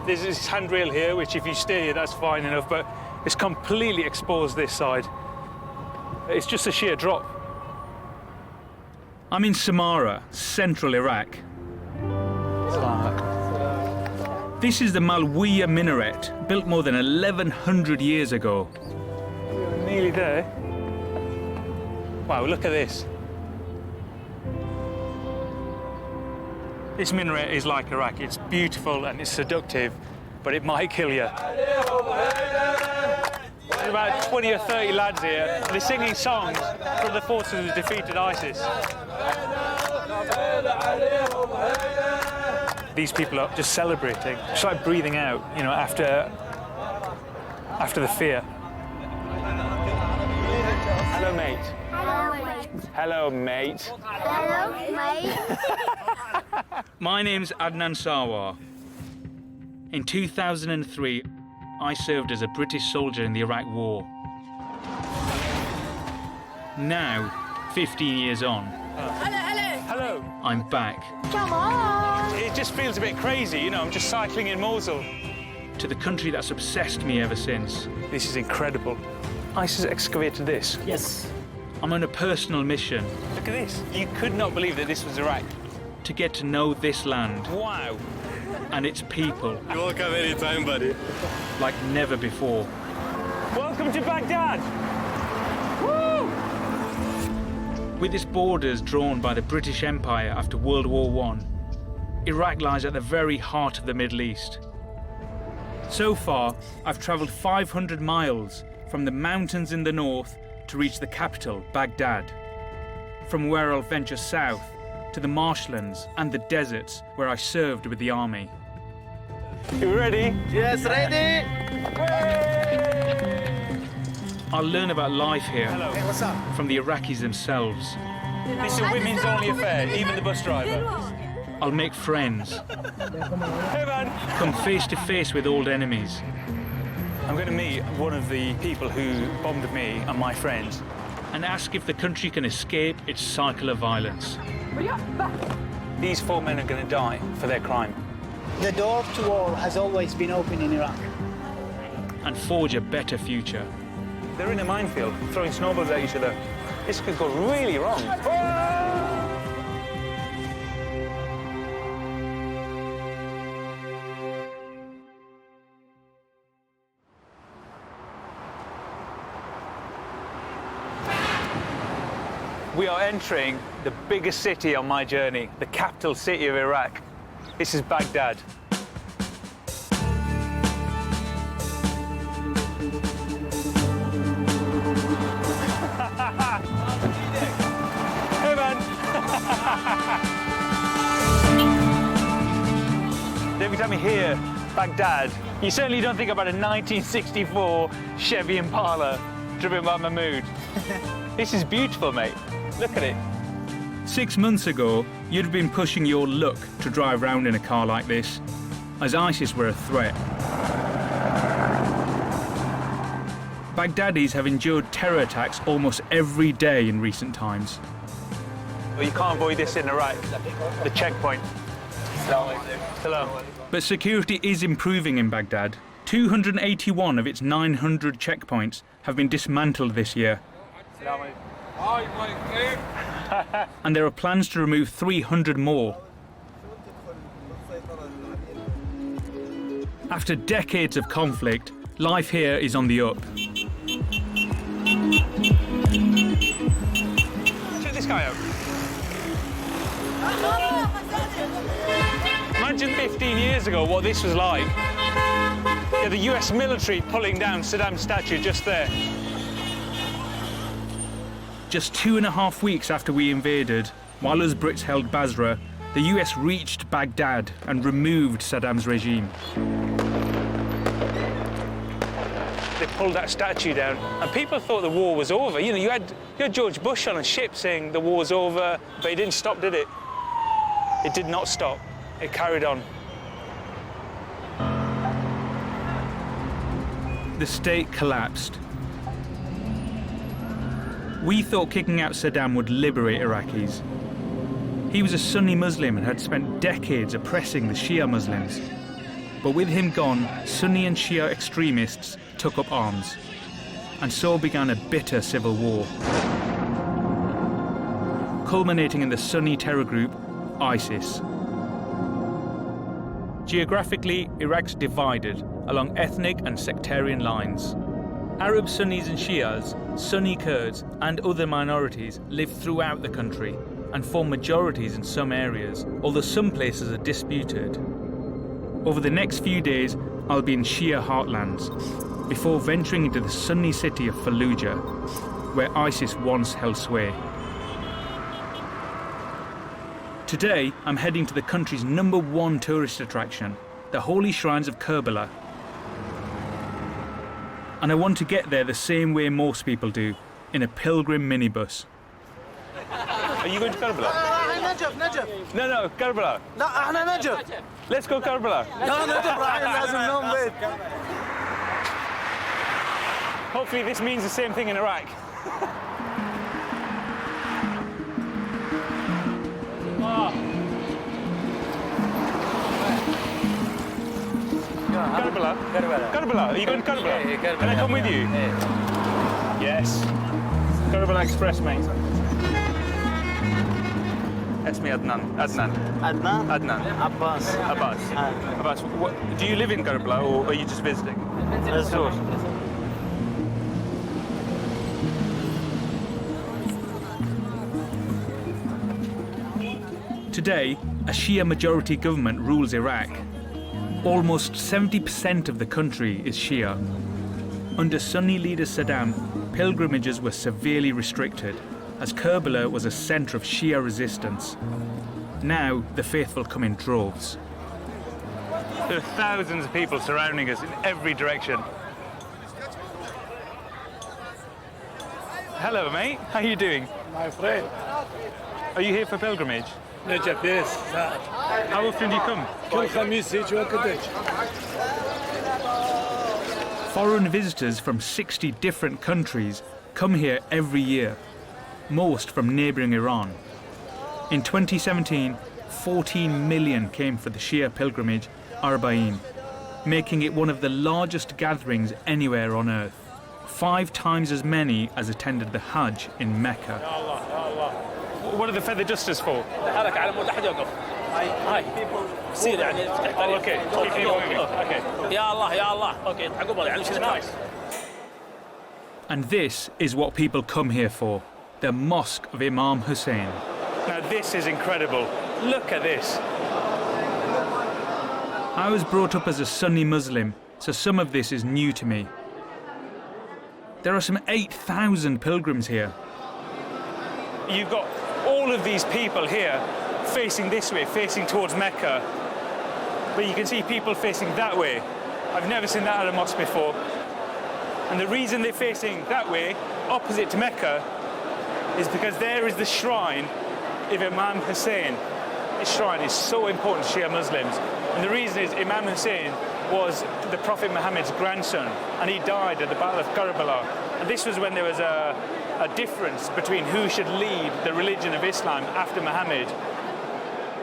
There's this handrail here, which if you steer, that's fine enough, but it's completely exposed this side. It's just a sheer drop. I'm in Samarra, central Iraq. This is the Malwiya minaret, built more than 1,100 years ago. We're nearly there. Wow, look at this. This minaret is like Iraq. It's beautiful and it's seductive, but it might kill you. There's about 20 or 30 lads here, and they're singing songs from the forces who defeated ISIS. These people are just celebrating, just like breathing out, you know, after the fear. Hello, mate. Hello, mate. Hello, mate. My name's Adnan Sarwar. In 2003, I served as a British soldier in the Iraq War. Now, 15 years on, hello. I'm back. Come on. It just feels a bit crazy, you know, I'm just cycling in Mosul. To the country that's obsessed me ever since. This is incredible. ISIS excavated this. Yes. I'm on a personal mission. Look at this. You could not believe that this was Iraq. To get to know this land. Wow. And its people. You're welcome anytime, buddy. Like never before. Welcome to Baghdad. Woo! With its borders drawn by the British Empire after World War I, Iraq lies at the very heart of the Middle East. So far, I've travelled 500 miles from the mountains in the north to reach the capital, Baghdad, from where I'll venture south to the marshlands and the deserts where I served with the army. You ready? Yes, ready. I'll learn about life here Hey, what's up? from the Iraqis themselves. This is a women's only affair, even the bus driver. I'll make friends, Hey man! come face to face with old enemies. I'm going to meet one of the people who bombed me and my friends. And ask if the country can escape its cycle of violence. These 4 men are going to die for their crime. The door to war has always been open in Iraq. And forge a better future. They're in a minefield, throwing snowballs at each other. This could go really wrong. We are entering the biggest city on my journey, the capital city of Iraq. This is Baghdad. Hey man! Every time you hear Baghdad, you certainly don't think about a 1964 Chevy Impala driven by Mahmood. This is beautiful, mate. Look at it. 6 months ago, you'd have been pushing your luck to drive round in a car like this, as ISIS were a threat. Baghdadis have endured terror attacks almost every day in recent times. Well, you can't avoid this in Iraq. The checkpoint. Hello. But security is improving in Baghdad. 281 of its 900 checkpoints have been dismantled this year. And there are plans to remove 300 more. After decades of conflict, life here is on the up. Check this guy out. Imagine 15 years ago what this was like. Yeah, the US military pulling down Saddam's statue just there. Just 2.5 weeks after we invaded, while us Brits held Basra, the US reached Baghdad and removed Saddam's regime. They pulled that statue down, and people thought the war was over. You know, you had George Bush on a ship saying the war's over, but it didn't stop, did it? It did not stop. It carried on. The state collapsed. We thought kicking out Saddam would liberate Iraqis. He was a Sunni Muslim and had spent decades oppressing the Shia Muslims. But with him gone, Sunni and Shia extremists took up arms, and so began a bitter civil war, culminating in the Sunni terror group ISIS. Geographically, Iraq's divided along ethnic and sectarian lines. Arab Sunnis and Shias, Sunni Kurds and other minorities live throughout the country and form majorities in some areas, although some places are disputed. Over the next few days, I'll be in Shia heartlands, before venturing into the Sunni city of Fallujah, where ISIS once held sway. Today, I'm heading to the country's #1 tourist attraction, the Holy Shrines of Kerbala. And I want to get there the same way most people do, in a pilgrim minibus. Are you going to Kerbala? Najaf. No, Kerbala. لا احنا نجف. Let's go Kerbala. لا نجف رايحين لازم نوم بيت. Hopefully this means the same thing in Iraq. Kerbala? Kerbala. Are you going to Kerbala? Yeah, Kerbala. Can I come with you? Yes. Kerbala Express, mate. اسمي Adnan. عدنان عباس. Abbas, do you live in Kerbala or are you just visiting? نزور. Today, a Shia majority government rules Iraq. Almost 70% of the country is Shia. Under Sunni leader Saddam, pilgrimages were severely restricted, as Kerbala was a centre of Shia resistance. Now, the faithful come in droves. There are thousands of people surrounding us in every direction. Hello, mate. How are you doing? My friend. Are you here for pilgrimage? Najaf, yes. How often do you come? كل خميس هيك وقت هيك. Foreign visitors from 60 different countries come here every year, most from neighbouring Iran. In 2017, 14 million came for the Shia pilgrimage Arbaeen, making it one of the largest gatherings anywhere on earth. 5 times as many as attended the Hajj in Mecca. What are the feather dusters for? حركة على مود أحد يوقف. هاي سير يعني تحت طريق. Okay, keep moving. Okay. يا الله. Okay, عقب يعني شيء nice. And this is what people come here for, the Mosque of Imam Husayan. Now this is incredible. Look at this. I was brought up as a Sunni Muslim, so some of this is new to me. There are some 8,000 pilgrims here. You've got all of these people here facing this way, facing towards Mecca. But you can see people facing that way. I've never seen that at a mosque before. And the reason they're facing that way, opposite to Mecca, is because there is the shrine of Imam Husayan. This shrine is so important to Shia Muslims. And the reason is Imam Husayan was the Prophet Muhammad's grandson, and he died at the Battle of Kerbala. And this was when there was a difference between who should lead the religion of Islam after Muhammad.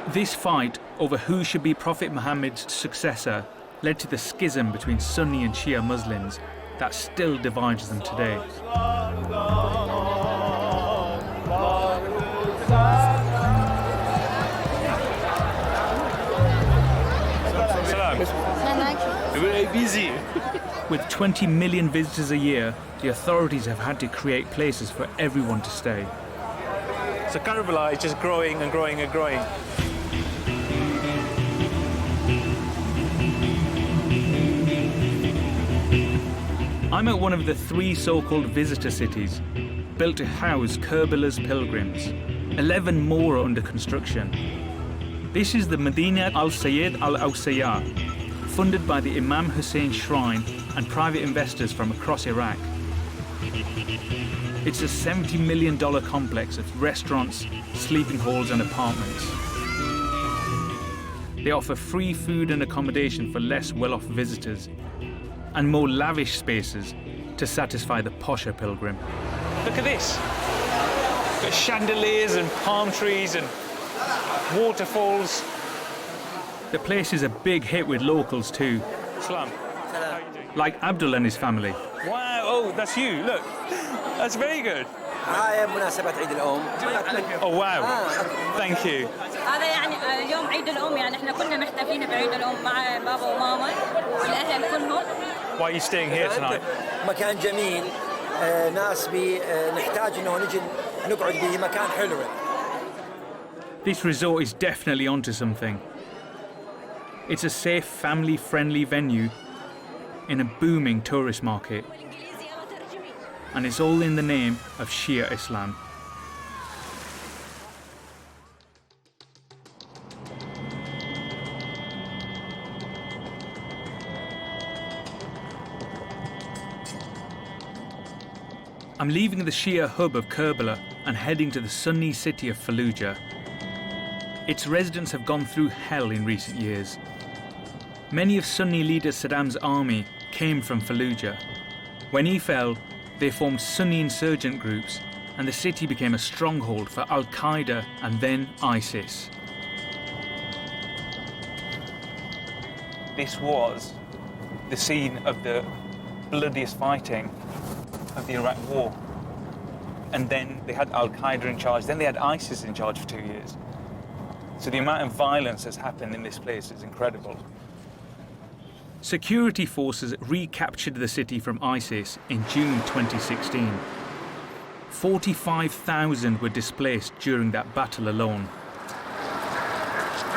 This fight over who should be Prophet Muhammad's successor led to the schism between Sunni and Shia Muslims that still divides them today. Very busy. With 20 million visitors a year, the authorities have had to create places for everyone to stay. So Kerbala is just growing and growing and growing. I'm at one of the 3 so-called visitor cities, built to house Kerbala's pilgrims. 11 more are under construction. This is the Medina al-Sayyid al-Awsaya, funded by the Imam Husayan Shrine and private investors from across Iraq. It's a $70 million complex of restaurants, sleeping halls and apartments. They offer free food and accommodation for less well-off visitors, and more lavish spaces to satisfy the posher pilgrim. Look at this. Got chandeliers and palm trees and waterfalls. The place is a big hit with locals too, Salam. How are you doing? like Abdul and his family. Wow, oh, that's you, look. That's very good. هاي بمناسبة عيد الأم. Oh, wow. Thank you. هذا يعني يوم عيد الأم يعني احنا كنا محتفلين بعيد الأم مع بابا وماما والأهل كلهم. Why are you staying here tonight? مكان جميل ناس نحتاج إنه نجي نقعد به مكان حلو. This resort is definitely onto something. It's a safe, family-friendly venue in a booming tourist market. And it's all in the name of Shia Islam. I'm leaving the Shia hub of Kerbela and heading to the Sunni city of Fallujah. Its residents have gone through hell in recent years. Many of Sunni leader Saddam's army came from Fallujah. When he fell, they formed Sunni insurgent groups, and the city became a stronghold for Al-Qaeda and then ISIS. This was the scene of the bloodiest fighting of the Iraq War. And then they had Al-Qaeda in charge, then they had ISIS in charge for 2 years. So the amount of violence that's happened in this place is incredible. Security forces recaptured the city from ISIS in June 2016. 45,000 were displaced during that battle alone.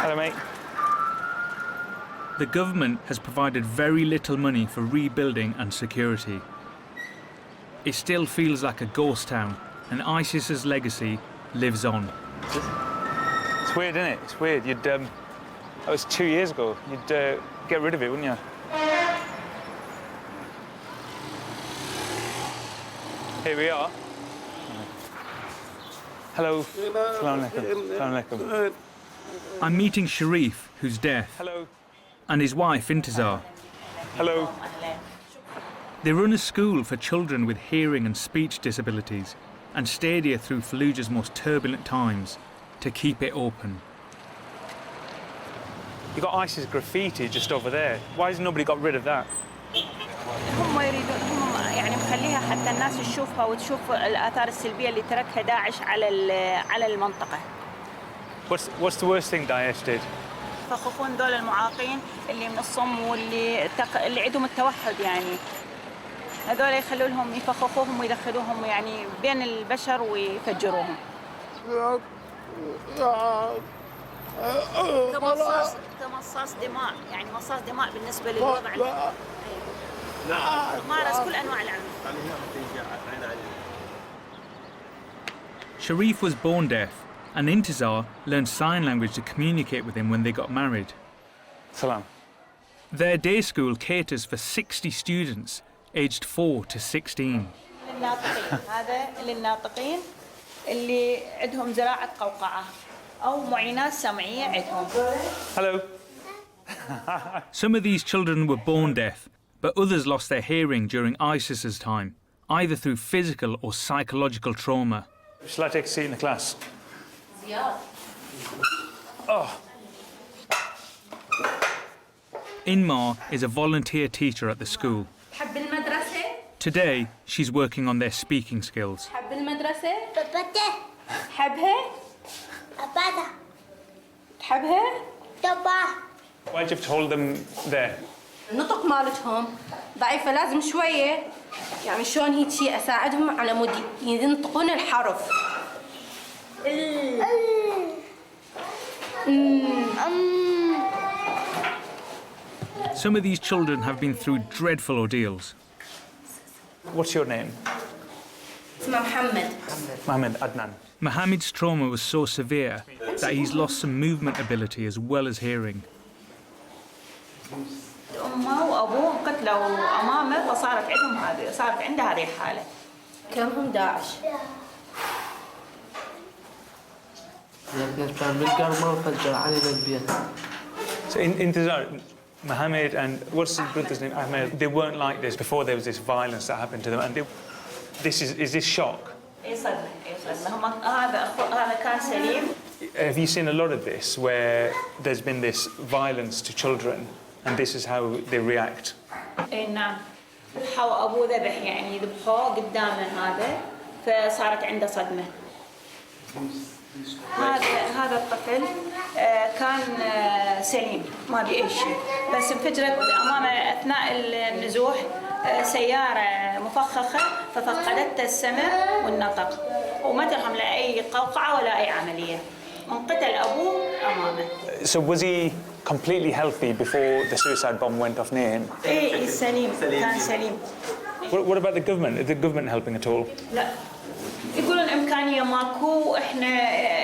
Hello, mate. The government has provided very little money for rebuilding and security. It still feels like a ghost town, and ISIS's legacy lives on. It's weird, isn't it? It's weird. That was 2 years ago. You'd get rid of it, wouldn't you? Here we are. Hello. Assalamu alaikum. Assalamu alaikum. I'm meeting Sharif, who's deaf, Hello. and his wife, Intizar. Hello. They run a school for children with hearing and speech disabilities and stayed here through Fallujah's most turbulent times to keep it open. You've got ISIS graffiti just over there. Why has nobody got rid of that? هم يريدون هم يعني مخليها حتى الناس تشوفها وتشوف الآثار السلبية اللي تركها داعش على المنطقة. What's the worst thing Daesh did? يفخخون دول المعاقين اللي من الصم واللي اللي عندهم التوحد يعني. هذول يخلوا لهم يفخخوهم ويدخلوهم يعني بين البشر ويفجروهم. كمصاص دماء يعني مصاص دماء بالنسبة للوضع. مارس كل أنواع العنف. Sharif was born deaf, and Intizar learned sign language to communicate with him when they got married. Salam. Their day school caters for 60 students aged 4 to 16. هذا للناطقين اللي عندهم زراعة قوقعة أو معينات سمعية عندهم. Hello. Some of these children were born deaf, but others lost their hearing during ISIS's time, either through physical or psychological trauma. Shall I take a seat in the class? Oh. Inmar is a volunteer teacher at the school. تحب المدرسة؟ Today, she's working on their speaking skills. تحب المدرسة؟ بابته. تحبها؟ أبدا. تحبها؟ طبعا. Why'd you have to hold them there? النطق مالتهم ضعيفة لازم شوية يعني شلون هيك شيء أساعدهم على مود ينطقون الحرف. Some of these children have been through dreadful ordeals. What's your name? اسمه محمد. Mohammed Adnan. Mohammed's trauma was so severe that he's lost some movement ability as well as hearing. أمه وأبوه قتلوا أمامه فصارت عندهم هذه صارت عندها هذه الحالة. كم هم داعش؟ So Intizar, Mohammed and what's his brother's name? Ahmed. They weren't like this before. There was this violence that happened to them, and is this shock? إيه صدمة هم هذا كان سليم Have you seen a lot of this, where there's been this violence to children, and this is how they react? اي نعم. ذبحوا ابوه ذبح يعني ذبحوه قدامنا هذا فصارت عنده صدمه. هذا الطفل كان سليم ما بي اي شيء بس انفجرت امامه اثناء النزوح سياره مفخخه ففقدت السمع والنطق وما ترحم لا اي قوقعه ولا اي عمليه. انقتل ابوه امامه. So was he completely healthy before the suicide bomb went off near him? اي سليم كان سليم. What about the government? Is the government helping at all? لا يقولون امكانيه ماكو احنا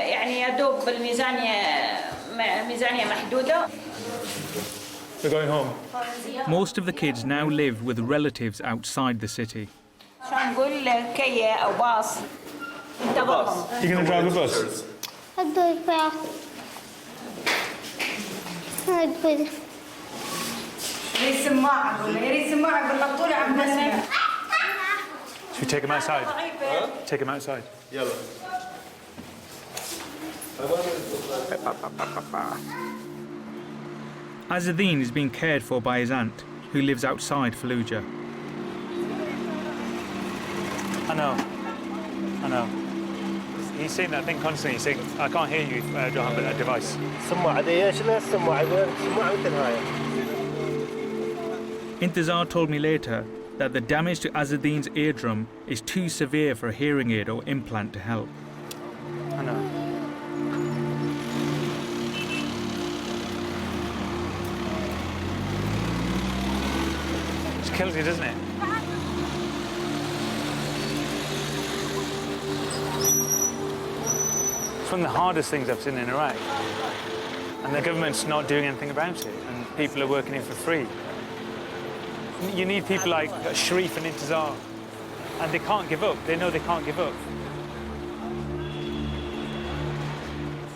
يعني يا دوب بالميزانيه محدوده. We're going home. Most of the kids now live with relatives outside the city. شلون نقول كيه او باص انتظرهم. You're going to drive a bus? يريد سماعه اقول له يريد سماعه باللطوله عم نسمع. Should we take him outside? Take him outside. Azzadeen is being cared for by his aunt, who lives outside Fallujah. I know. He's saying that thing constantly. He's saying, I can't hear you if I don't have a device. Intizar told me later that the damage to Azzadeen's eardrum is too severe for a hearing aid or implant to help. I know. It's kills you, doesn't it? It's one of the hardest things I've seen in Iraq. And the government's not doing anything about it, and people are working in for free. You need people like Sharif and Intizar, and they can't give up. They know they can't give up.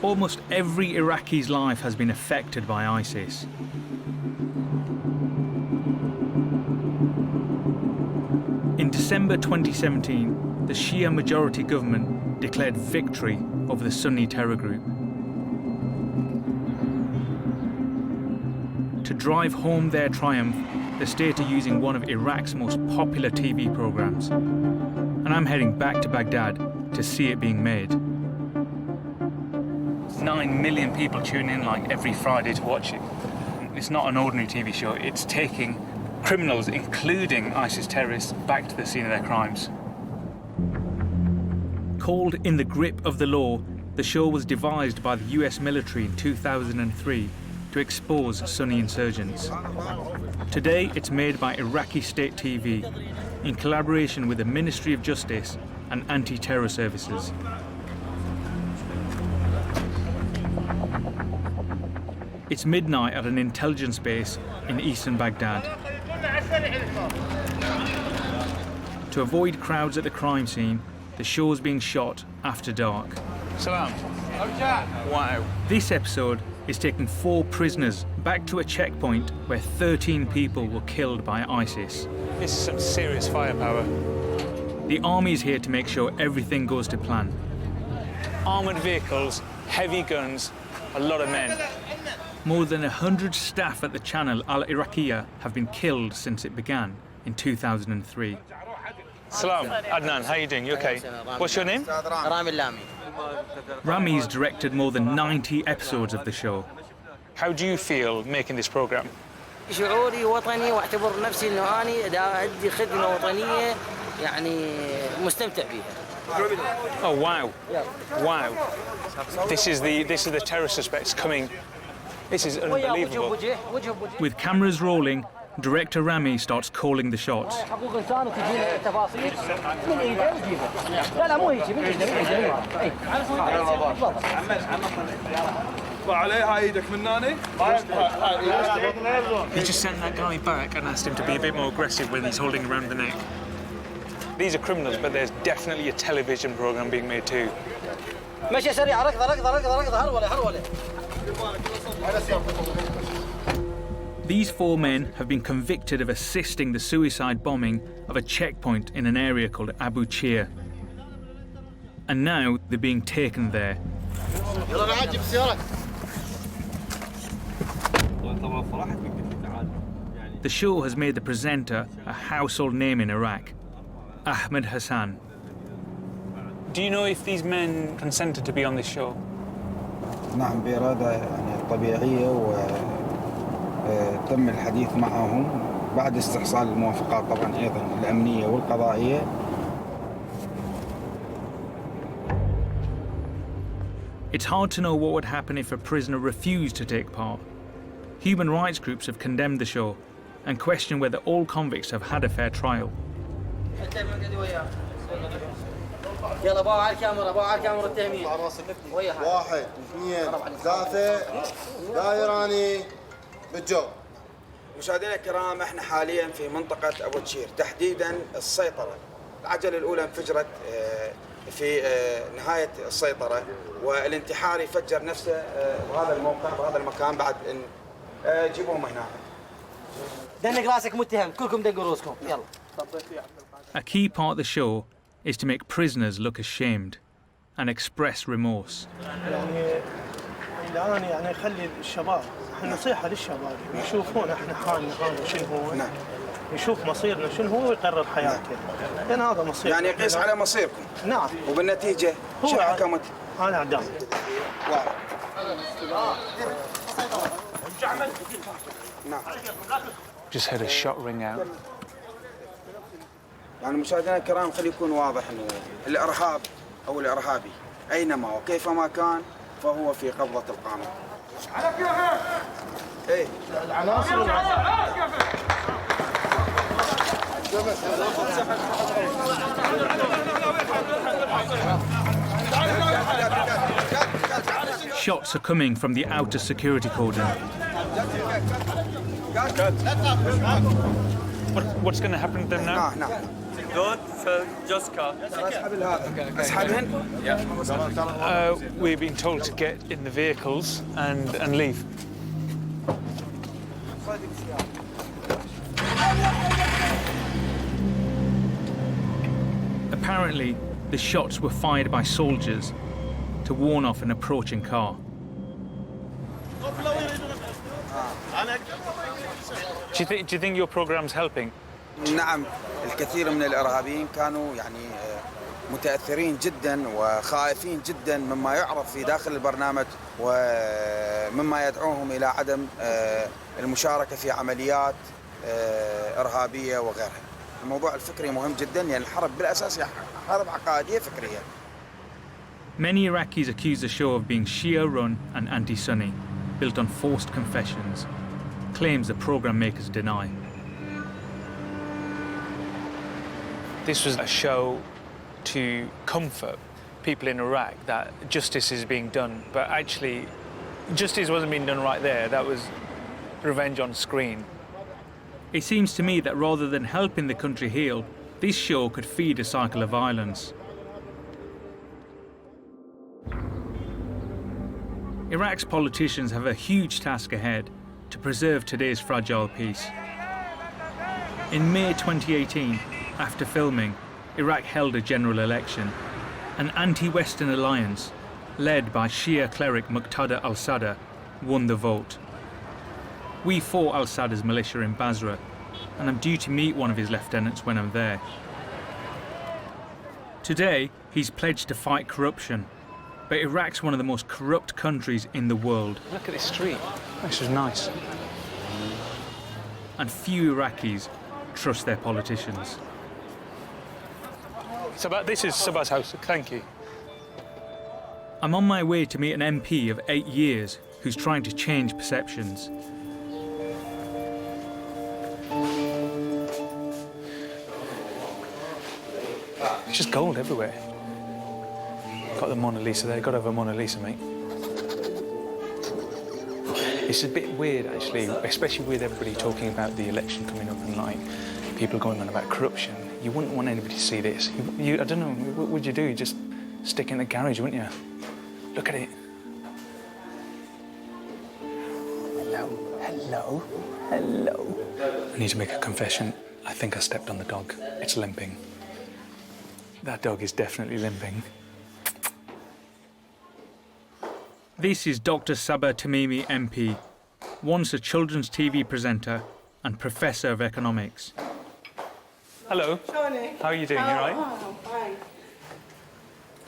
Almost every Iraqi's life has been affected by ISIS. In December 2017, the Shia majority government declared victory over the Sunni terror group. To drive home their triumph, the state are using one of Iraq's most popular TV programs. And I'm heading back to Baghdad to see it being made. 9 million people tune in like every Friday to watch it. It's not an ordinary TV show, it's taking criminals, including ISIS terrorists, back to the scene of their crimes. Called In the Grip of the Law, the show was devised by the US military in 2003 to expose Sunni insurgents. Today, it's made by Iraqi State TV in collaboration with the Ministry of Justice and anti-terror services. It's midnight at an intelligence base in eastern Baghdad. To avoid crowds at the crime scene, the show is being shot after dark. Salam. Wow. This episode is taking 4 prisoners back to a checkpoint where 13 people were killed by ISIS. This is some serious firepower. The army is here to make sure everything goes to plan. Armoured vehicles, heavy guns, a lot of men. More than 100 staff at the channel Al Iraqiyya have been killed since it began in 2003. Salam, Adnan, how are you doing? You okay? What's your name? Rami's directed more than 90 episodes of the show. How do you feel making this programme? شعوري وطني واعتبر نفسي انه اني دا ادي خدمه وطنيه يعني مستمتع بيها. Oh wow. Wow. This is the terror suspects coming. This is unbelievable. With cameras rolling, director Rami starts calling the shots. He just sent that guy back and asked him to be a bit more aggressive when he's holding around the neck. These are criminals, but there's definitely a television programme being made too. These 4 men have been convicted of assisting the suicide bombing of a checkpoint in an area called Abu Chir. And now they're being taken there The show has made the presenter a household name in Iraq, Ahmed Hassan. Do you know if these men consented to be on this show? نعم بإرادة يعني طبيعية وتم الحديث معهم بعد استحصال الموافقات طبعا أيضا الأمنية والقضائية. It's hard to know what would happen if a prisoner refused to take part. Human rights groups have condemned the show and question whether all convicts have had a fair trial. يلا باو على الكاميرا التهمين. 1 2 3 دايراني بالجو. مشاهدينا الكرام احنا حاليا في منطقة أبو تشير تحديدا السيطرة. العجلة الأولى انفجرت في نهاية السيطرة والانتحاري فجر نفسه بهذا الموقع بهذا المكان بعد ان جيبوهم هنا. دنق راسك متهم كلكم دقوا رؤوسكم يلا. A key part of the show is to make prisoners look ashamed and express remorse. الآن يعني خلي الشباب نصيحة للشباب يشوفون احنا حالنا هذا شنو هو. نعم. يشوف مصيرنا شنو هو ويقرر حياته. لأن هذا مصير. يعني يقيس على مصيركم. نعم. وبالنتيجة شو حكمت؟ هذا إعدام. نعم. Just had a shot ring out. يعني مشاهدينا الكرام خلي يكون واضح انه الارهاب او الارهابي اينما وكيفما كان فهو في قبضة القانون. على كيفك. ايه. العناصر Shots are coming from the outer security cordon. What's going to happen to them now? Don't just cut. We've been told to get in the vehicles and leave. Apparently, the shots were fired by soldiers to warn off an approaching car. Do you think your program's helping? نعم الكثير من الارهابيين كانوا يعني متاثرين جدا وخائفين جدا مما يعرض في داخل البرنامج ومما يدعوهم الى عدم المشاركه في عمليات ارهابيه وغيرها. الموضوع الفكري مهم جدا لان الحرب بالاساس هي حرب عقائديه فكريه. Many Iraqis accuse the show of being Shia-run and anti-Sunni, built on forced confessions, claims the program makers deny. This was a show to comfort people in Iraq that justice is being done, but actually justice wasn't being done right there. That was revenge on screen. It seems to me that rather than helping the country heal, this show could feed a cycle of violence. Iraq's politicians have a huge task ahead to preserve today's fragile peace. In May 2018, after filming, Iraq held a general election. An anti-Western alliance, led by Shia cleric Muqtada al-Sadr, won the vote. We fought al-Sadr's militia in Basra, and I'm due to meet one of his lieutenants when I'm there. Today, he's pledged to fight corruption, but Iraq's one of the most corrupt countries in the world. Look at this street. This is nice. And few Iraqis trust their politicians. This is Sabah's house. Thank you. I'm on my way to meet an MP of 8 years who's trying to change perceptions. It's just gold everywhere. Got the Mona Lisa there. Got to have a Mona Lisa, mate. It's a bit weird, actually, especially with everybody talking about the election coming up and like people going on about corruption. You wouldn't want anybody to see this. I don't know, what would you do? You just stick it in the garage, wouldn't you? Look at it. Hello. I need to make a confession. I think I stepped on the dog. It's limping. That dog is definitely limping. This is Dr. Saba Tamimi MP, once a children's TV presenter and professor of economics. Hello. How are you doing? You all right?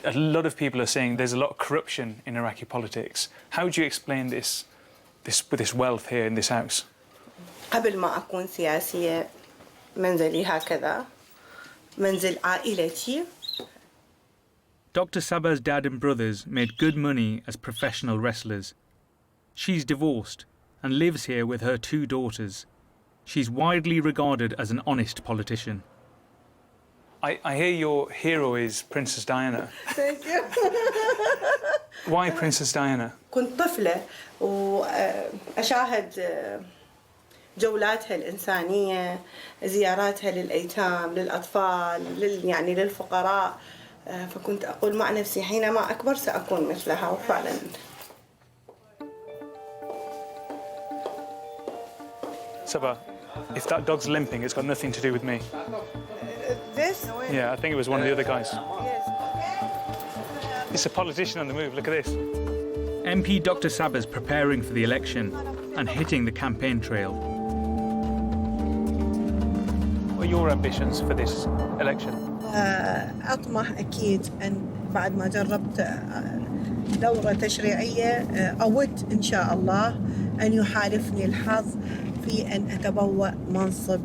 A lot of people are saying there's a lot of corruption in Iraqi politics. How do you explain this with this wealth here in this house? قبل ما أكون سياسية منزلي هكذا منزل عائلتي. Dr. Saba's dad and brothers made good money as professional wrestlers. She's divorced and lives here with her 2 daughters. She's widely regarded as an honest politician. I hear your hero is Princess Diana. Thank you. Why Princess Diana? كنت طفلة وأشاهد جولاتها الإنسانية، زياراتها للأيتام، للأطفال، يعني للفقراء، فكنت أقول مع نفسي حينما أكبر سأكون مثلها وفعلا. Saba, if that dog's limping, it's got nothing to do with me. This? Yeah, I think it was one of the other guys. Yes. It's a politician on the move, look at this. MP Dr. Saba's preparing for the election and hitting the campaign trail. What are your ambitions for this election? أطمح أكيد أن بعد ما جربت دورة تشريعية أود إن شاء الله أن يحالفني الحظ في أن أتبوأ منصب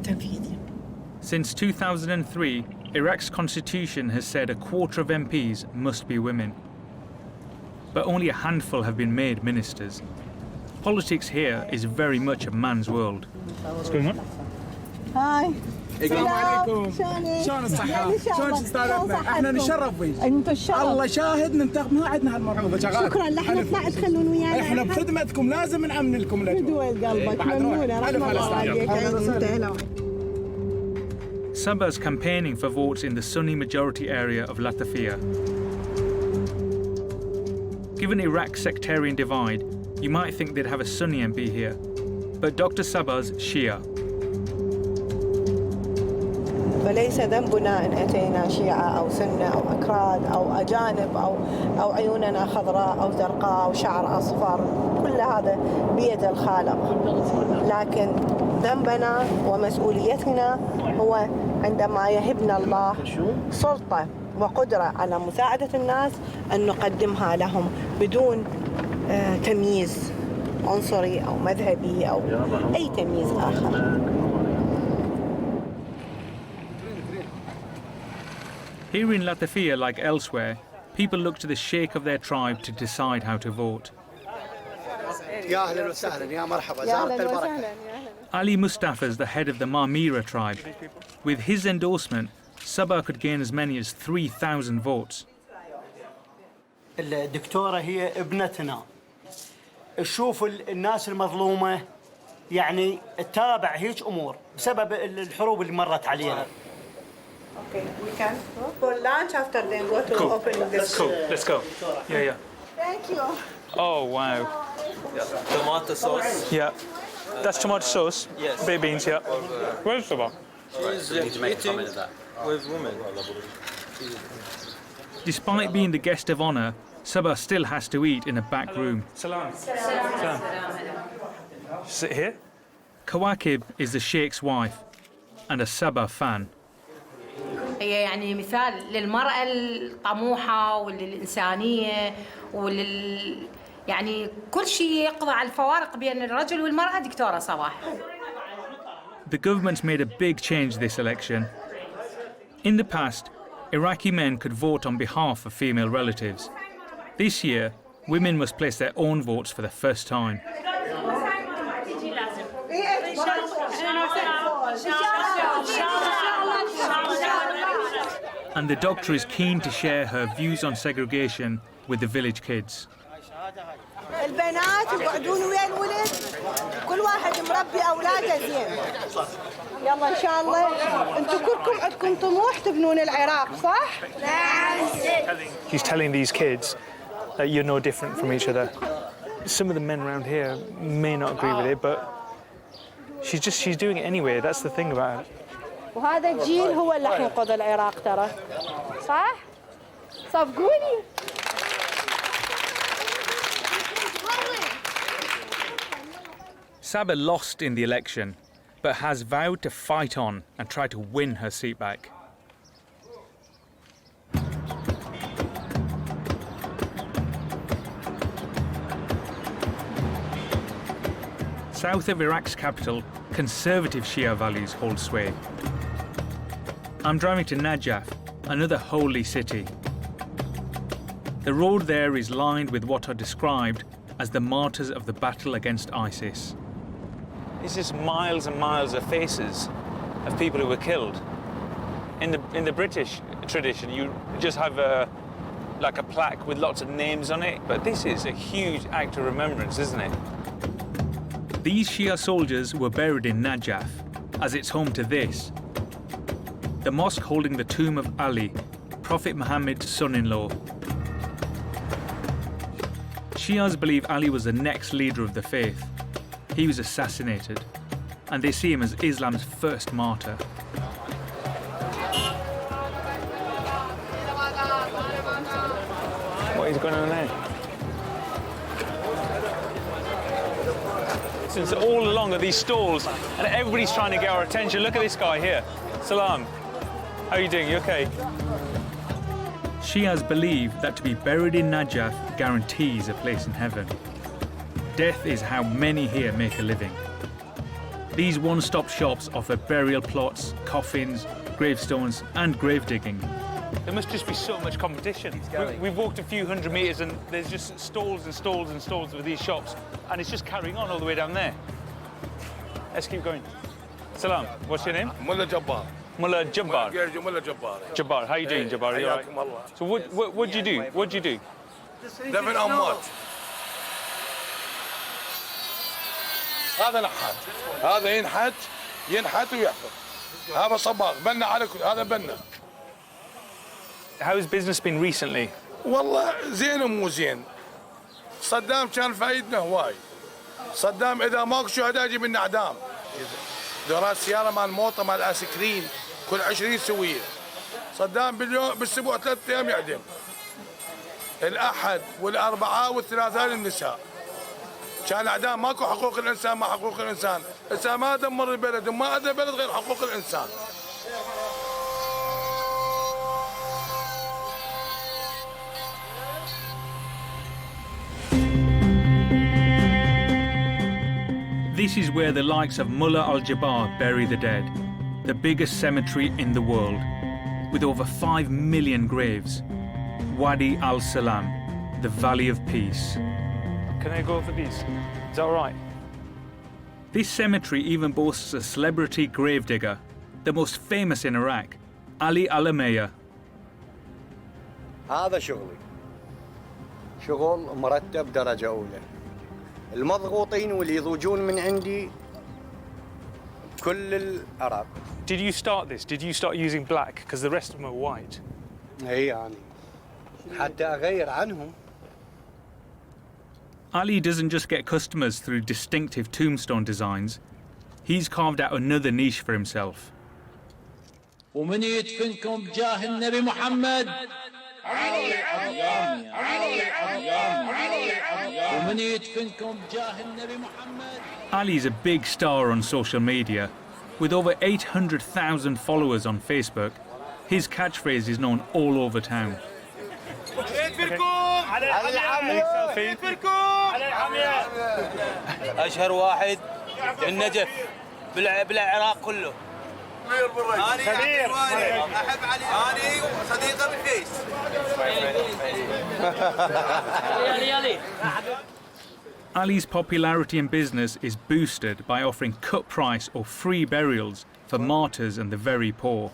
تنفيذي. Since 2003, Iraq's constitution has said a quarter of MPs must be women. But only a handful have been made ministers. Politics here is very much a man's world. What's going on? هاي. السلام عليكم. شلون الصحة؟ شلون استاذتنا؟ احنا نشرف بيك. انتم الشرف. الله شاهد ننتقم ما عندنا هالمرحوظة شغال. شكرا لحنا طلعت تخلون ويانا. احنا بخدمتكم لازم نأمن لكم الاجواء. بدول قلبك ممنونة رحمة الله عليك. Saba's campaigning for votes in the Sunni majority area of Latakia. Given Iraq's sectarian divide, you might think they'd have a Sunni MP here. But Dr. Saba's Shia. فليس ذنبنا إن أتينا شيعة أو سنة أو أكراد أو أجانب أو عيوننا خضراء أو زرقاء أو شعر أصفر، كل هذا بيد الخالق. لكن ذنبنا ومسؤوليتنا هو عندما يهبنا الله سلطة وقدرة على مساعدة الناس أن نقدمها لهم بدون تمييز عنصري أو مذهبي أو أي تمييز آخر. Here in Latakia, like elsewhere, people look to the sheikh of their tribe to decide how to vote. Ali Mustafa is the head of the Marmira tribe. With his endorsement, Saba could gain as many as 3,000 votes. الدكتورة هي ابنتنا. تشوف الناس المظلومة يعني تتابع هيك أمور بسبب الحروب اللي مرت علينا. Okay, we can go for lunch after then go to open this. Cool. Let's go. Yeah. Thank you. Oh, wow. Tomato sauce. Yeah. That's tomato sauce? Yes. Baked beans, yeah. Where's Saba? She's eating with women. Despite being the guest of honour, Saba still has to eat in a back room. Salam. Sit here. Kawakib is the sheikh's wife and a Saba fan. هي يعني مثال للمرأة الطموحة وللإنسانية يعني كل شيء يقضى على الفوارق بين الرجل والمرأة دكتورة صباح. The government's made a big change this election. In the past, Iraqi men could vote on behalf of female relatives. This year, women must place their own votes for the first time. And the doctor is keen to share her views on segregation with the village kids. البنات يقعدون ويا الولد، كل واحد مربي أولاده زين. يلا إن شاء الله أنتم كلكم عندكم طموح تبنون العراق صح؟ He's telling these kids that you're no different from each other. Some of the men around here may not agree with it, but she's doing it anyway. That's the thing about it. وهذا الجيل هو اللي راح ينقذ العراق ترى. صح؟ صفقوني. Saba lost in the election, but has vowed to fight on and try to win her seat back. South of Iraq's capital, conservative Shia values hold sway. I'm driving to Najaf, another holy city. The road there is lined with what are described as the martyrs of the battle against ISIS. It's just miles and miles of faces of people who were killed. In the British tradition, you just have like a plaque with lots of names on it, but this is a huge act of remembrance, isn't it? These Shia soldiers were buried in Najaf, as it's home to this, the mosque holding the tomb of Ali, Prophet Muhammad's son-in-law. Shias believe Ali was the next leader of the faith. He was assassinated, and they see him as Islam's first martyr. What is going on there? So it's all along are these stalls, and everybody's trying to get our attention. Look at this guy here. Salam. How are you doing? You okay? Shias believe that to be buried in Najaf guarantees a place in heaven. Death is how many here make a living. These one-stop shops offer burial plots, coffins, gravestones, and grave digging. There must just be so much competition. We've walked a few hundred metres and there's just stalls and stalls and stalls with these shops, and it's just carrying on all the way down there. Let's keep going. Salam, what's your name? Mullah Jabbar. Mullah Jabbar. Mullah Jabbar. Jabbar, how are you doing, Jabbar? Are you all right? So what do you do? What do you do? دفن أموات. هذا نحات. هذا ينحت ويحفر. هذا صباغ بنا على كل هذا بنا. How has business been recently? والله زين ومو زين. صدام كان فايدنا هواي. صدام إذا ماكو شهداء يجيب لنا إعدام. دورات سيارة مال موطة مال آسكرين كل 20 سوية. صدام بالأسبوع 3 أيام يعدم. الأحد والأربعاء والثلاثاء للنساء. كان إعدام ماكو حقوق الإنسان ما حقوق الإنسان. إنسان ما دمر البلد وما أدى البلد غير حقوق الإنسان. This is where the likes of Mullah al-Jabbar bury the dead, the biggest cemetery in the world, with over 5 million graves. Wadi al-Salam, the Valley of Peace. Can I go for these? Is that all right? This cemetery even boasts a celebrity gravedigger, the most famous in Iraq, Ali al-Ameya. هذا شغلي. شغل مرتب درجة أولى. المضغوطين واللي يضوجون من عندي كل العرب. Did you start this? Did you start using black? Because the rest of them are white. اي يعني حتى أغير عنهم. Ali doesn't just get customers through distinctive tombstone designs, he's carved out another niche for himself. ومن يدفنكم بجاه النبي محمد Ali's a big star on social media. With over 800,000 followers on Facebook, his catchphrase is known all over town. أشهر واحد النجف بالعراق كله. صديق احب علي اني صديقه بالفيس Ali's popularity in business is boosted by offering cut price or free burials for martyrs and the very poor.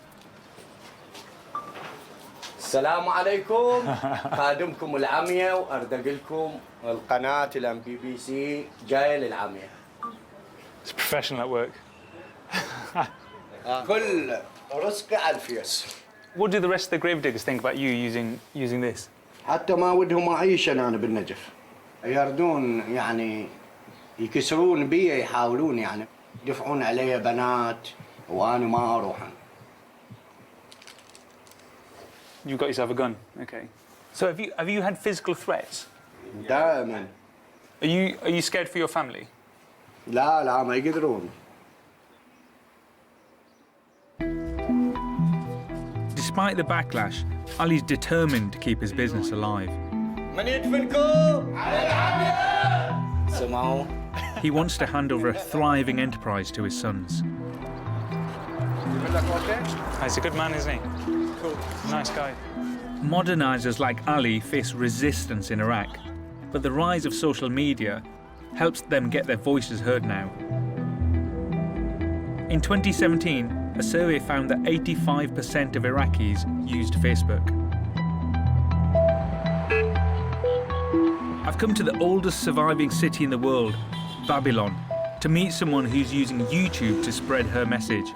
السلام عليكم خادمكم العمية وأردق لكم القناة الMBBC جاية للعمية. It's professional at work. كل رزقي على الفيس. What do the rest of the gravediggers think about you using this? حتى ما ودهم أعيش أنا بالنجف. يردون يعني يكسرون بي يحاولون يعني يدفعون علي بنات وأنا ما أروح. You've got yourself a gun, okay. So have you had physical threats? دائما. Are you scared for your family? لا ما يقدرون. Despite the backlash, Ali's determined to keep his business alive. He wants to hand over a thriving enterprise to his sons. He's a good man, isn't he? Cool. Nice guy. Modernizers like Ali face resistance in Iraq, but the rise of social media helps them get their voices heard now. In 2017, a survey found that 85% of Iraqis used Facebook. I've come to the oldest surviving city in the world, Babylon, to meet someone who's using YouTube to spread her message.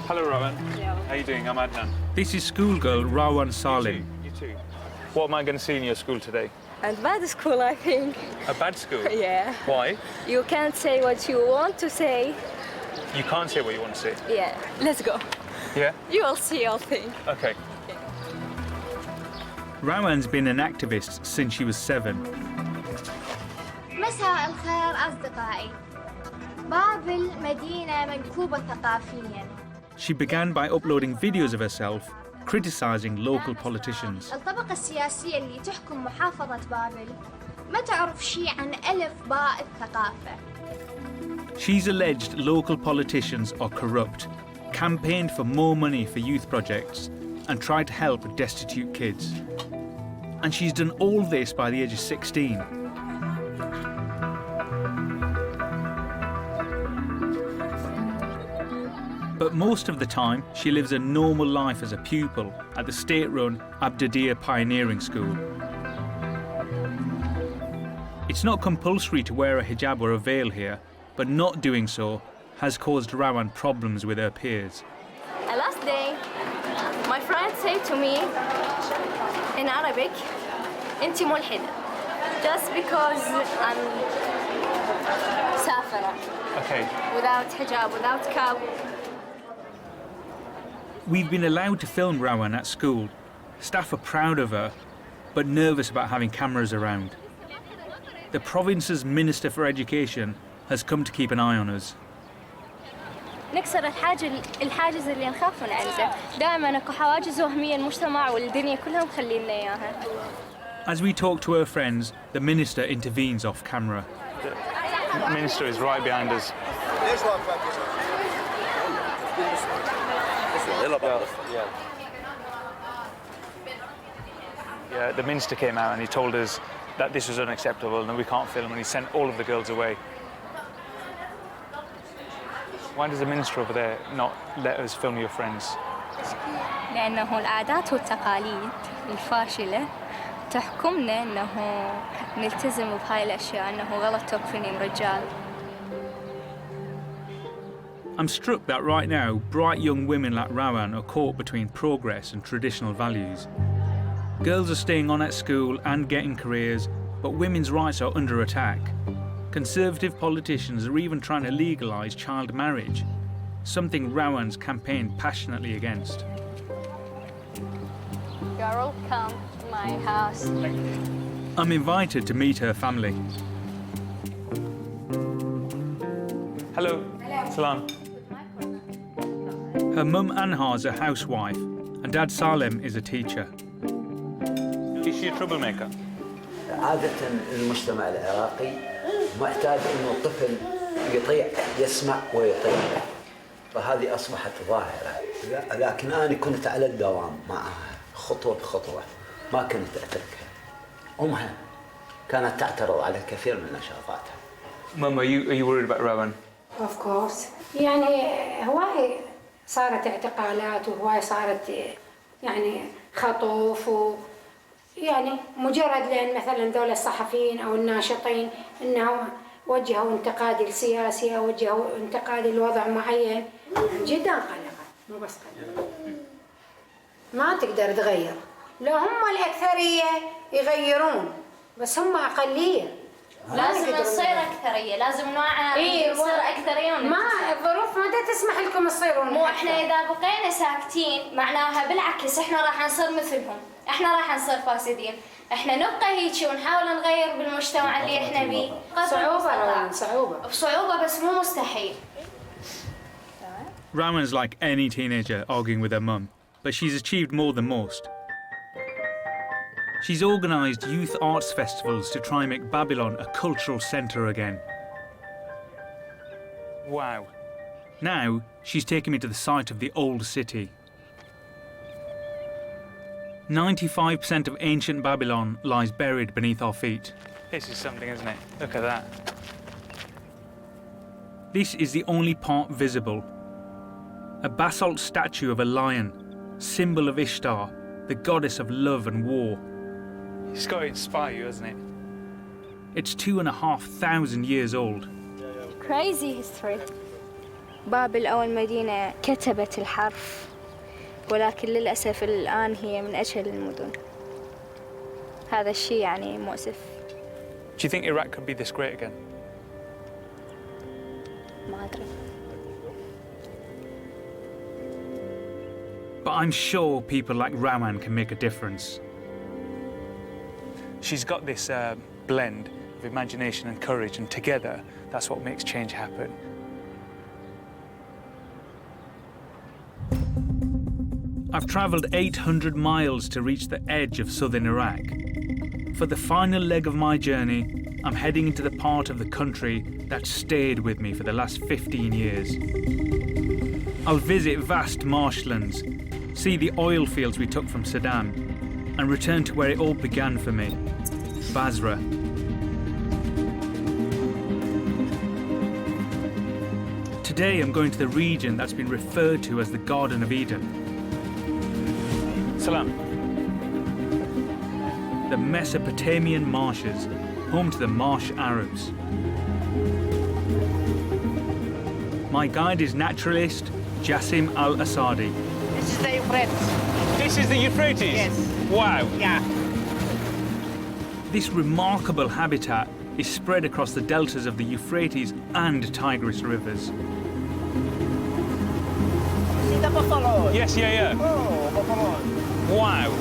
Hello, Rowan. How you doing? I'm Adnan. This is schoolgirl Rawan Salim. You too. What am I going to see in your school today? And bad school, I think. A bad school? Yeah. Why? You can't say what you want to say. You can't say what you want to say? Yeah. Let's go. Yeah? You will see, I think. Okay. Rawan's been an activist since she was 7. مساء الخير أصدقائي. بابل مدينة منكوبة ثقافياً. She began by uploading videos of herself criticizing local politicians. الطبقة السياسية اللي تحكم محافظة بابل ما تعرف شيء عن ألف باء الثقافة. She's alleged local politicians are corrupt, campaigned for more money for youth projects, and tried to help destitute kids. And she's done all this by the age of 16. But most of the time, she lives a normal life as a pupil at the state-run Abdadia Pioneering School. It's not compulsory to wear a hijab or a veil here, but not doing so has caused Rawan problems with her peers. The last day, my friend said to me in Arabic, "Inti mulhida," just because I'm safara. Okay. Without hijab, without cap. We've been allowed to film Rawan at school. Staff are proud of her, but nervous about having cameras around. The province's Minister for Education has come to keep an eye on us. نكسر الحاجز اللي نخاف من عنده. دائما اكو حواجز وهمية المجتمع والدنيا كلها مخلينا اياها. As we talk to her friends, the minister intervenes off camera. The minister is right behind us. Yeah, the minister came out and he told us that this was unacceptable and we can't film, and he sent all of the girls away. Why does the minister over there not let us film your friends? لأنه العادات والتقاليد الفاشلة تحكمنا إنه نلتزم بهاي الأشياء، إنه غلط توقفني رجال. I'm struck that right now, bright young women like Rawan are caught between progress and traditional values. Girls are staying on at school and getting careers, but women's rights are under attack. Conservative politicians are even trying to legalise child marriage, something Rawan's campaigned passionately against. Girl, come to my house. I'm invited to meet her family. Hello. Salam. Her mum Anhar's a housewife and dad Salem is a teacher. Is she a troublemaker? عادة المجتمع العراقي محتاج إنه الطفل يطيع، يسمع ويطيع، فهذه أصبحت ظاهرة. لكن أنا كنت على الدوام معها خطوة بخطوة، ما كنت أتركها. أمها كانت تعترض على الكثير من نشاطاتها. Mum, are you worried about Rawan? Of course. يعني هواي صارت اعتقالات وهواي صارت يعني خطف يعني مجرد لأن مثلا دول الصحفيين أو الناشطين إنهم وجهوا انتقاد السياسي أو وجهوا انتقاد الوضع معين، جدا قلقة، مو بس قلقة. ما تقدر تغير، لو هم الأكثرية يغيرون، بس هم أقلية. لازم نصير أكثرية، لازم نوعنا نصير أكثرية. ما الظروف ما تسمح لكم تصيرون. مو إحنا إذا بقينا ساكتين معناها بالعكس إحنا راح نصير مثلهم، إحنا راح نصير فاسدين. احنا نبقى هيك ونحاول نغير بالمجتمع اللي احنا بيه. بصعوبة بس مو مستحيل. Rawan's like any teenager arguing with her mum, but she's achieved more than most. She's organised youth arts festivals to try and make Babylon a cultural centre again. Wow. Now, she's taken me to the site of the old city. 95% of ancient Babylon lies buried beneath our feet. This is something, isn't it? Look at that. This is the only part visible. A basalt statue of a lion, symbol of Ishtar, the goddess of love and war. It's got to inspire you, hasn't it? It's 2,500 years old. Crazy history. بابل أول مدينة كتبت الحرف، ولكن للأسف الآن هي من أجهل المدن. هذا الشيء يعني مؤسف. Do you think Iraq could be this great again? ما أدري. But I'm sure people like Rawan can make a difference. She's got this blend of imagination and courage, and together, that's what makes change happen. I've travelled 800 miles to reach the edge of southern Iraq. For the final leg of my journey, I'm heading into the part of the country that stayed with me for the last 15 years. I'll visit vast marshlands, see the oil fields we took from Saddam, and return to where it all began for me, Basra. Today I'm going to the region that's been referred to as the Garden of Eden. Salam. The Mesopotamian marshes, home to the Marsh Arabs. My guide is naturalist Jassim Al-Asadi. This is the Euphrates. This is the Euphrates? Yes. Wow. Yeah. This remarkable habitat is spread across the deltas of the Euphrates and Tigris rivers. See the buffalo? Yes, yeah. Oh, buffalo. Wow.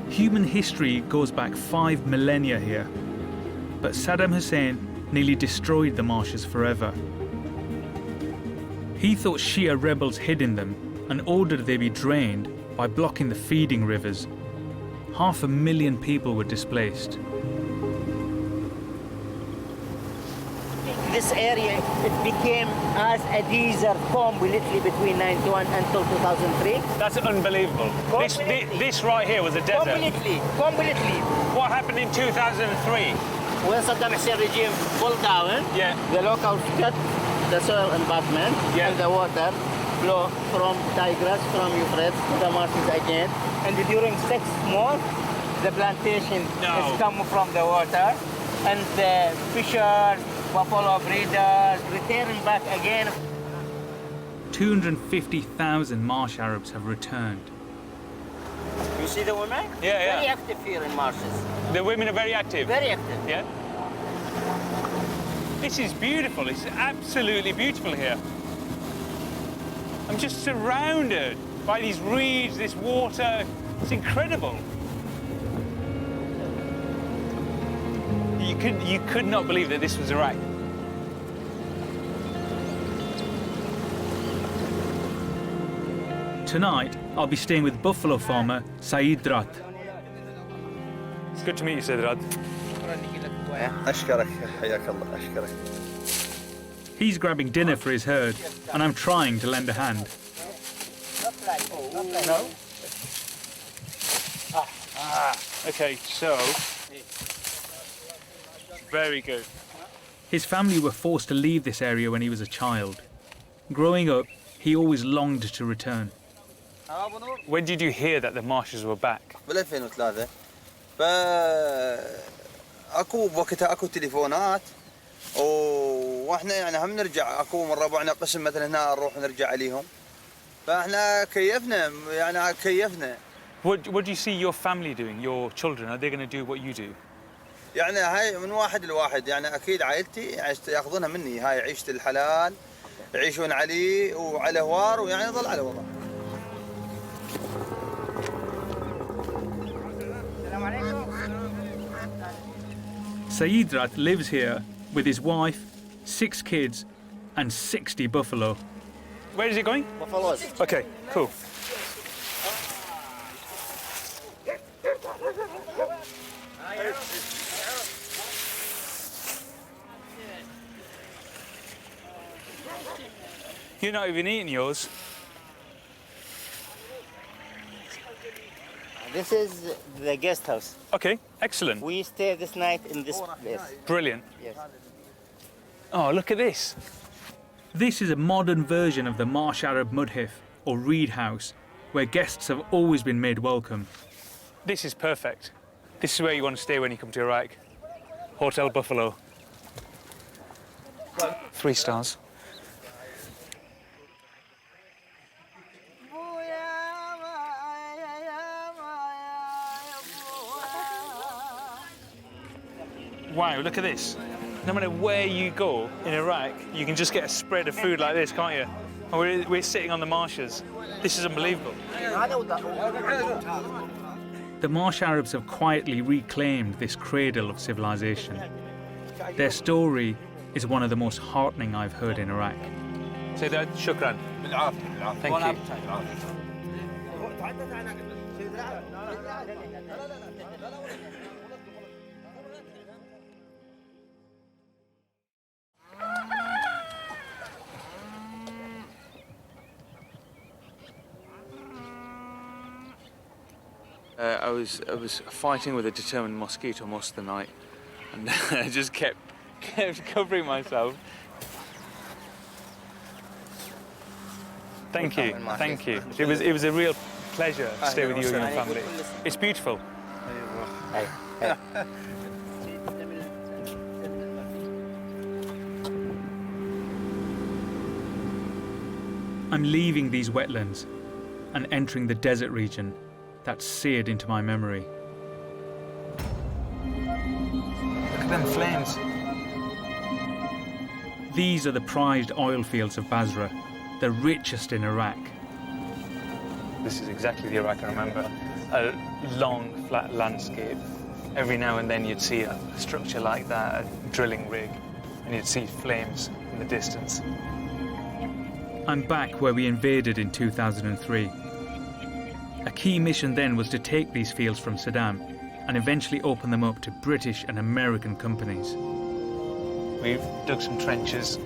Human history goes back 5 millennia here, but Saddam Hussein nearly destroyed the marshes forever. He thought Shia rebels hid in them and ordered they be drained by blocking the feeding rivers. 500,000 people were displaced. This area, it became as a desert completely between 91 until 2003. That's unbelievable. This right here was a desert. Completely. What happened in 2003? When Saddam Hussein regime pulled down, the locals cut the soil embankment and the water flow from Tigris, from Euphrates to the marshes again. And during 6 months, the plantation is coming from the water, and the fishers, buffalo breeders, returning back again. 250,000 Marsh Arabs have returned. You see the women? Yeah. Very active here in marshes. The women are very active? Very active. Yeah. This is beautiful. It's absolutely beautiful here. I'm just surrounded by these reeds, this water. It's incredible. You could not believe that this was Iraq. Tonight, I'll be staying with buffalo farmer Saeed Drat. It's good to meet you, Saeed Drat. أشكرك حياك الله أشكرك. He's grabbing dinner for his herd, and I'm trying to lend a hand. No? Okay, so... Very good. His family were forced to leave this area when he was a child. Growing up, he always longed to return. When did you hear that the marshes were back? بال 2003 اكو بوقتها اكو تليفونات واحنا يعني هم نرجع اكو من ربعنا قسم مثلا هنا نروح نرجع عليهم فاحنا كيفنا يعني كيفنا. What do you see your family doing? Your children, are they going to do what you do? يعني هاي من واحد لواحد يعني اكيد عائلتي ياخذونها مني هاي عيشة الحلال يعيشون عليه وعلى هوار ويعني يظل على وضع. Saidrat lives here with his wife, 6 kids, and 60 buffalo. Where is it going? Buffaloes. Okay, cool. You're not even eating yours. This is the guest house. Okay, excellent. We stay this night in this place. Brilliant. Yes. Oh, look at this. This is a modern version of the Marsh Arab mudhif, or reed house, where guests have always been made welcome. This is perfect. This is where you want to stay when you come to Iraq. Hotel Buffalo. 3 stars. Wow, look at this. No matter where you go in Iraq, you can just get a spread of food like this, can't you? And we're sitting on the marshes. This is unbelievable. The Marsh Arabs have quietly reclaimed this cradle of civilization. Their story is one of the most heartening I've heard in Iraq. Say that, shukran. Thank you. I was fighting with a determined mosquito most of the night, and I just kept covering myself. Thank you, thank you. It was a real pleasure to stay with you and your family. It's beautiful. I'm leaving these wetlands and entering the desert region that's seared into my memory. Look at them flames. These are the prized oil fields of Basra, the richest in Iraq. This is exactly the Iraq I remember. A long, flat landscape. Every now and then you'd see a structure like that, a drilling rig, and you'd see flames in the distance. I'm back where we invaded in 2003. A key mission then was to take these fields from Saddam and eventually open them up to British and American companies. We've dug some trenches,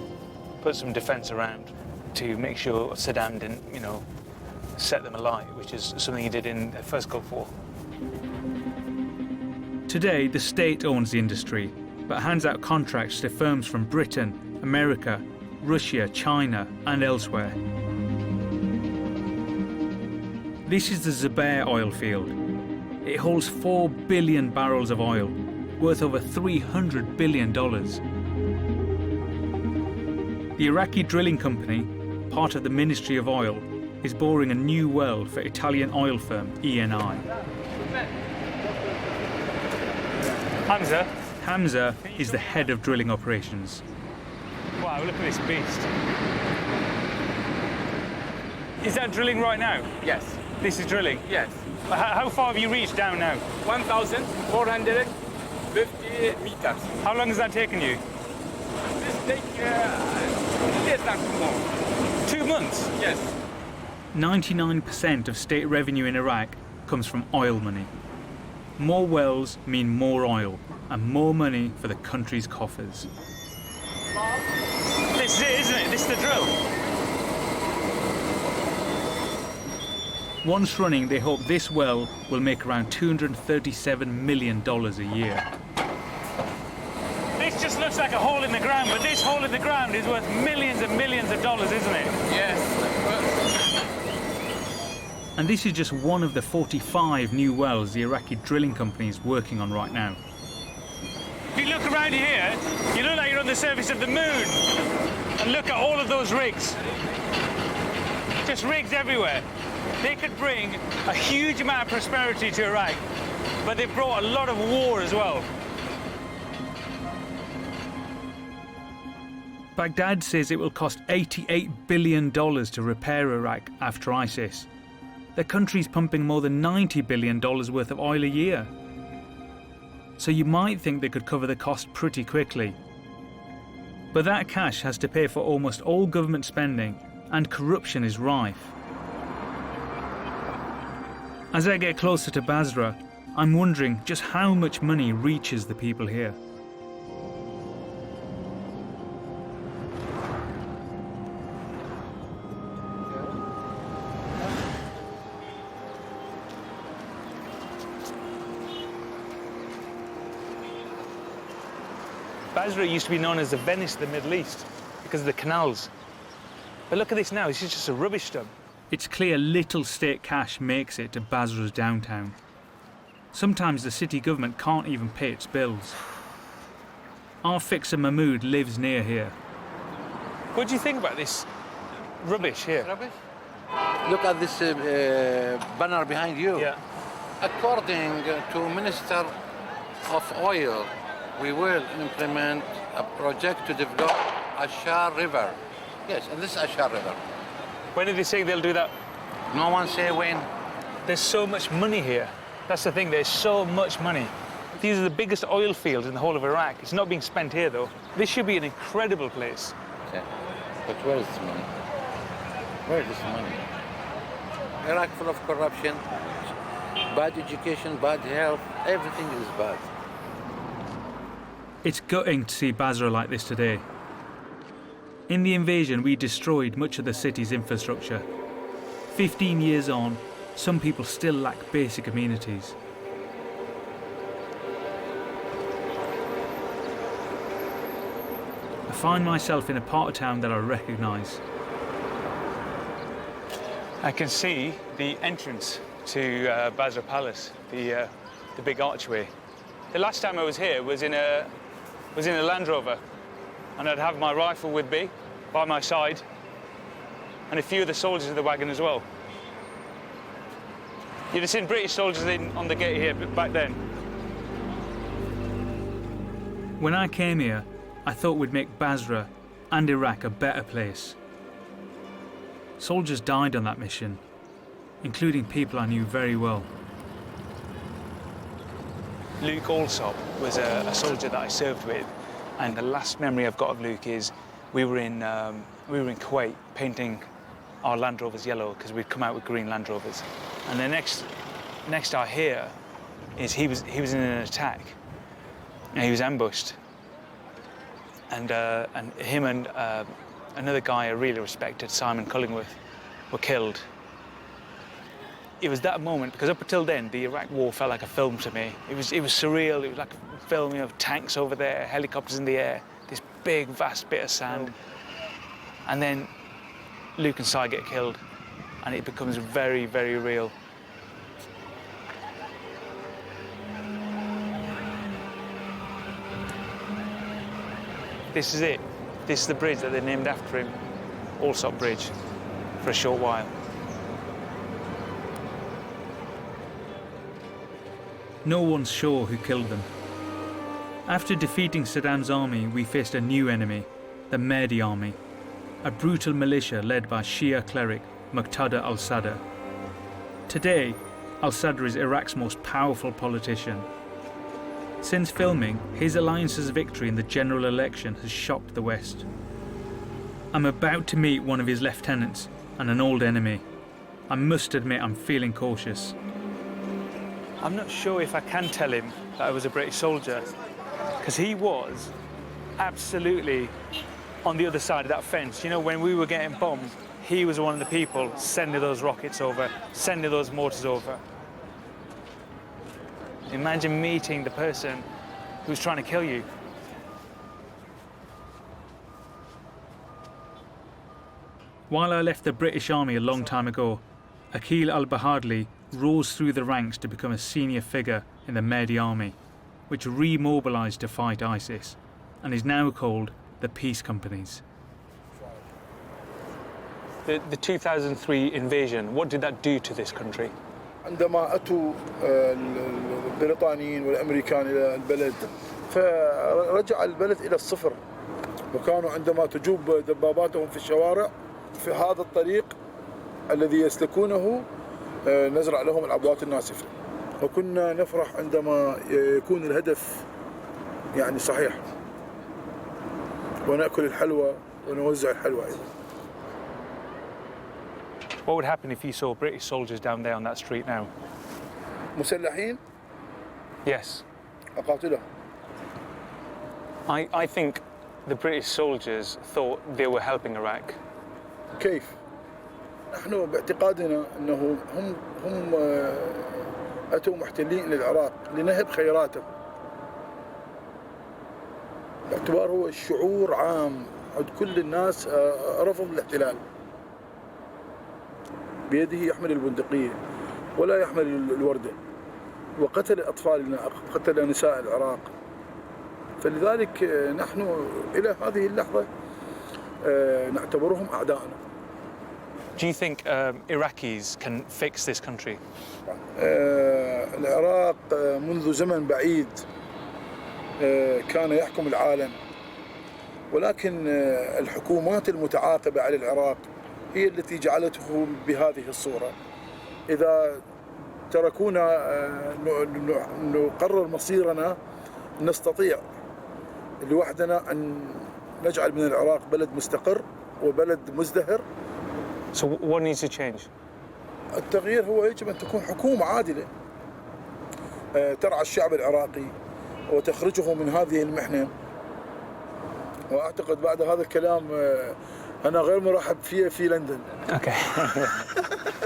put some defence around to make sure Saddam didn't, set them alight, which is something he did in the First Gulf War. Today, the state owns the industry, but hands out contracts to firms from Britain, America, Russia, China, and elsewhere. This is the Zubair oil field. It holds 4 billion barrels of oil, worth over $300 billion. The Iraqi drilling company, part of the Ministry of Oil, is boring a new well for Italian oil firm ENI. Hamza? Hamza is the head of drilling operations. Wow, look at this beast. Is that drilling right now? Yes. This is drilling? Yes. How far have you reached down now? 1,450 meters. How long has that taken you? This takes less than 2 months. 2 months? Yes. 99% of state revenue in Iraq comes from oil money. More wells mean more oil and more money for the country's coffers. This is it, isn't it? This is the drill. Once running, they hope this well will make around $237 million a year. This just looks like a hole in the ground, but this hole in the ground is worth millions and millions of dollars, isn't it? Yes. And this is just one of the 45 new wells the Iraqi drilling company is working on right now. If you look around here, you look like you're on the surface of the moon. And look at all of those rigs. Just rigs everywhere. They could bring a huge amount of prosperity to Iraq, but they've brought a lot of war as well. Baghdad says it will cost $88 billion to repair Iraq after ISIS. The country's pumping more than $90 billion worth of oil a year. so you might think they could cover the cost pretty quickly. But that cash has to pay for almost all government spending, and corruption is rife. As I get closer to Basra, I'm wondering just how much money reaches the people here. Basra used to be known as the Venice of the Middle East because of the canals. But look at this now, it's just a rubbish dump. It's clear little state cash makes it to Basra's downtown. Sometimes the city government can't even pay its bills. Our fixer Mahmood lives near here. What do you think about this rubbish here? Rubbish? Look at this banner behind you. Yeah. According to Minister of Oil, we will implement a project to develop Ashar River. Yes, and this is Ashar River. When did they say they'll do that? No one say when. There's so much money here. That's the thing, there's so much money. These are the biggest oil fields in the whole of Iraq. It's not being spent here, though. This should be an incredible place. Yeah. But where is this money? Where is this money? Iraq full of corruption, bad education, bad health, everything is bad. It's gutting to see Basra like this today. In the invasion, we destroyed much of the city's infrastructure. 15 years on, some people still lack basic amenities. I find myself in a part of town that I recognise. I can see the entrance to Basra Palace, the big archway. The last time I was here was in a Land Rover, and I'd have my rifle with me, by my side, and a few of the soldiers in the wagon as well. You'd have seen British soldiers on the gate here back then. When I came here, I thought we'd make Basra and Iraq a better place. Soldiers died on that mission, including people I knew very well. Luke Alsop was a soldier that I served with, and the last memory I've got of Luke is we were in Kuwait painting our Land Rovers yellow because we'd come out with green Land Rovers. And the next I hear is he was in an attack, and he was ambushed. And him and another guy I really respected, Simon Cullingworth, were killed. It was that moment, because up until then, the Iraq war felt like a film to me. It was surreal. It was like a film of tanks over there, helicopters in the air, this big, vast bit of sand. And then Luke and Si get killed, and it becomes very, very real. This is it. This is the bridge that they named after him, Alsop Bridge, for a short while. No one's sure who killed them. After defeating Saddam's army, we faced a new enemy, the Mahdi army, a brutal militia led by Shia cleric Muqtada al-Sadr. Today, al-Sadr is Iraq's most powerful politician. Since filming, his alliance's victory in the general election has shocked the West. I'm about to meet one of his lieutenants and an old enemy. I must admit I'm feeling cautious. I'm not sure if I can tell him that I was a British soldier, because he was absolutely on the other side of that fence. You know, when we were getting bombed, he was one of the people sending those rockets over, sending those mortars over. Imagine meeting the person who's trying to kill you. While I left the British Army a long time ago, Aqil al-Bahadli rose through the ranks to become a senior figure in the Mahdi army, which remobilised to fight ISIS, and is now called the Peace Companies. The 2003 invasion, what did that do to this country? عندما أتوا البريطانيين والأمريكان إلى البلد فرجع البلد إلى الصفر، وكانوا عندما تجوب دباباتهم في الشوارع في هذا الطريق الذي يسلكونه نزرع لهم العبوات الناسفة. وكنا نفرح عندما يكون الهدف يعني صحيح، ونأكل الحلوى ونوزع الحلوى أيضا. What would happen if you saw British soldiers down there on that street now? مسلحين؟ Yes. أقاتلهم. I think the British soldiers thought they were helping Iraq. كيف؟ نحن باعتقادنا أنه هم أتوا محتلين للعراق لنهب خيراته. باعتبار هو الشعور عام عند كل الناس رفض الاحتلال. بيده يحمل البندقية ولا يحمل الوردة، وقتل أطفالنا، قتل نساء العراق. فلذلك نحن إلى هذه اللحظة نعتبرهم أعداءنا. Do you think Iraqis can fix this country? العراق منذ زمن بعيد كان يحكم العالم، ولكن الحكومات المتعاقبة على العراق هي التي جعلته بهذه الصورة. إذا تركونا نقرر مصيرنا نستطيع لوحدنا أن نجعل من العراق بلد مستقر وبلد مزدهر. So what needs to change? التغيير هو يجب أن تكون حكومة عادلة ترعى الشعب العراقي وتخرجه من هذه المحنة. وأعتقد بعد هذا الكلام أنا غير مرحب فيه في لندن. Okay.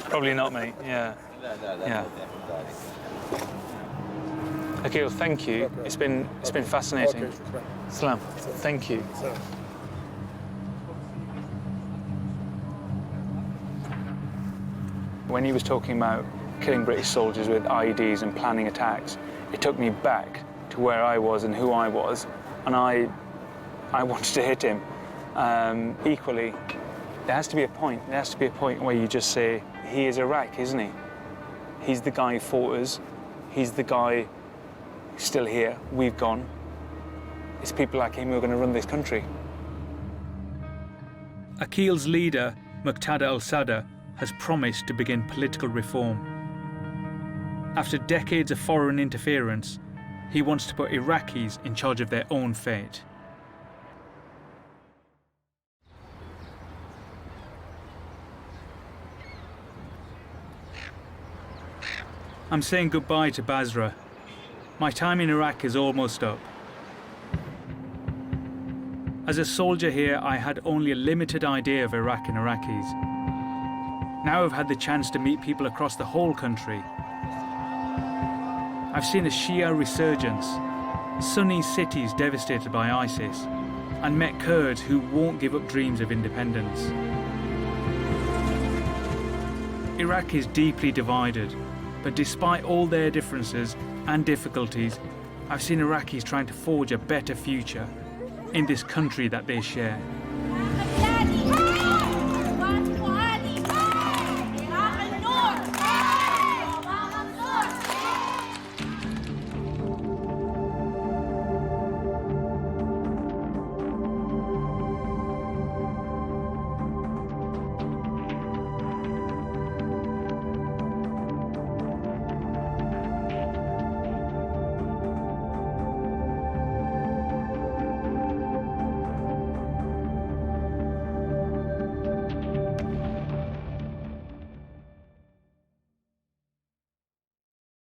Probably not, mate. Yeah. Yeah. Okay, well, thank you. It's been fascinating. Salam. Thank you. When he was talking about killing British soldiers with IEDs and planning attacks, it took me back to where I was and who I was, and I wanted to hit him. Equally, there has to be a point. There has to be a point where you just say, he is Iraq, isn't he? He's the guy who fought us. He's the guy who's still here. We've gone. It's people like him who are going to run this country. Aqil's leader, Muqtada al-Sadr, has promised to begin political reform. After decades of foreign interference, he wants to put Iraqis in charge of their own fate. I'm saying goodbye to Basra. My time in Iraq is almost up. As a soldier here, I had only a limited idea of Iraq and Iraqis. Now I've had the chance to meet people across the whole country. I've seen a Shia resurgence, Sunni cities devastated by ISIS, and met Kurds who won't give up dreams of independence. Iraq is deeply divided, but despite all their differences and difficulties, I've seen Iraqis trying to forge a better future in this country that they share.